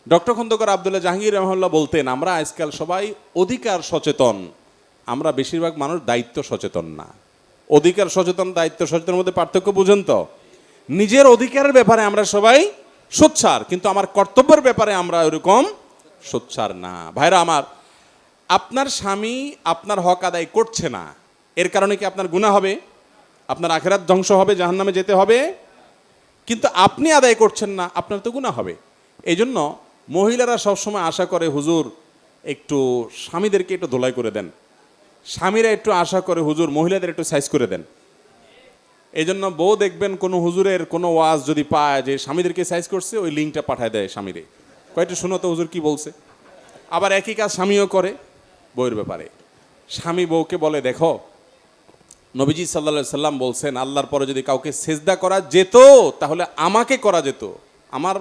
Doctor Khandakar Abdullah Jahangir রহমাল্লাহ বলতেন, আমরা আজকাল সবাই অধিকার সচেতন, আমরা বেশিরভাগ মানুষ দায়িত্ব সচেতন না। অধিকার সচেতন দায়িত্ব সচেতনের মধ্যে পার্থক্য বুঝেন তো? নিজের অধিকারের ব্যাপারে আমরা সবাই সোচ্চার, কিন্তু আমার কর্তব্যের ব্যাপারে আমরা ওরকম সোচ্চার না। ভাইরা আমার, আপনার স্বামী আপনার হক আদায় করছে না, এর কারণে কি আপনার গুনাহ হবে? আপনার আখিরাত ধ্বংস হবে, জাহান্নামে যেতে হবে? কিন্তু আপনি আদায় করছেন না, আপনার তো গুনাহ হবে। এই জন্য মহিলারা সবসময় আশা করে, হুজুর একটু স্বামীদেরকে একটু ধোলাই করে দেন, স্বামীরা একটু আশা করে হুজুর মহিলাদের একটু সাইজ করে দেন। এই জন্য বউ দেখবেন কোনো হুজুরের কোনো ওয়াজ যদি পায় যে স্বামীদেরকে সাইজ করছে, ওই লিঙ্কটা পাঠায় দেয় স্বামীরে, কয়েকটা শুনো তো হুজুর কি বলছে। আবার একই কাজ স্বামীও করে বউয়ের ব্যাপারে। স্বামী বউকে বলে, দেখো নবীজি সাল্লাল্লাহু সাল্লাম বলছেন, আল্লাহর পরে যদি কাউকে সেজদা করা যেত তাহলে আমাকে করা যেত, আমার